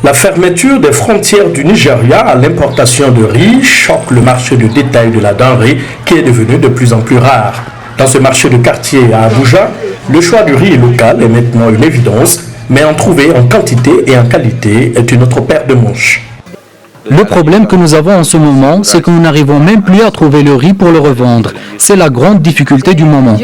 La fermeture des frontières du Nigeria à l'importation de riz choque le marché de détail de la denrée qui est devenu de plus en plus rare. Dans ce marché de quartier à Abuja, le choix du riz local est maintenant une évidence, mais en trouver en quantité et en qualité est une autre paire de manches. Le problème que nous avons en ce moment, c'est que nous n'arrivons même plus à trouver le riz pour le revendre. C'est la grande difficulté du moment.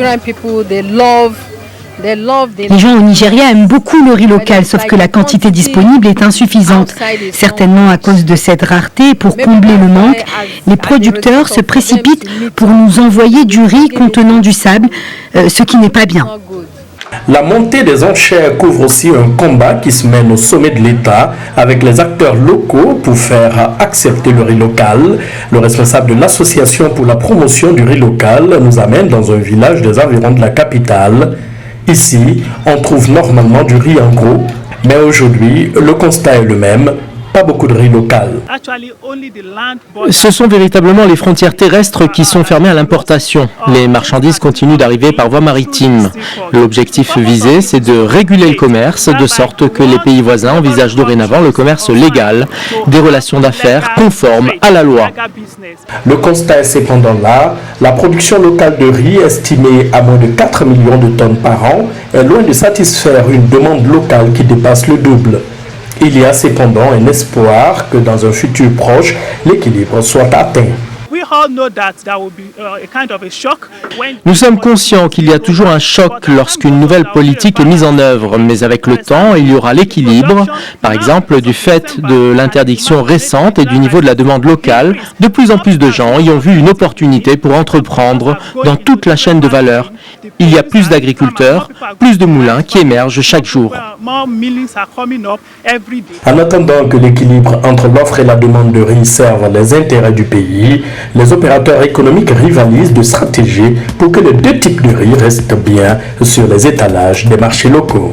Les gens au Nigeria aiment beaucoup le riz local, sauf que la quantité disponible est insuffisante. Certainement à cause de cette rareté, pour combler le manque, les producteurs se précipitent pour nous envoyer du riz contenant du sable, ce qui n'est pas bien. La montée des enchères couvre aussi un combat qui se mène au sommet de l'État avec les acteurs locaux pour faire accepter le riz local. Le responsable de l'association pour la promotion du riz local nous amène dans un village des environs de la capitale. Ici, on trouve normalement du riz en gros, mais aujourd'hui, le constat est le même. Pas beaucoup de riz local. Ce sont véritablement les frontières terrestres qui sont fermées à l'importation. Les marchandises continuent d'arriver par voie maritime. L'objectif visé, c'est de réguler le commerce, de sorte que les pays voisins envisagent dorénavant le commerce légal, des relations d'affaires conformes à la loi. Le constat est cependant là. La production locale de riz, estimée à moins de 4 millions de tonnes par an, est loin de satisfaire une demande locale qui dépasse le double. Il y a cependant un espoir que dans un futur proche, l'équilibre soit atteint. Nous sommes conscients qu'il y a toujours un choc lorsqu'une nouvelle politique est mise en œuvre, mais avec le temps, il y aura l'équilibre, par exemple du fait de l'interdiction récente et du niveau de la demande locale. De plus en plus de gens y ont vu une opportunité pour entreprendre dans toute la chaîne de valeur. Il y a plus d'agriculteurs, plus de moulins qui émergent chaque jour. En attendant que l'équilibre entre l'offre et la demande de riz serve les intérêts du pays, les opérateurs économiques rivalisent de stratégies pour que les deux types de riz restent bien sur les étalages des marchés locaux.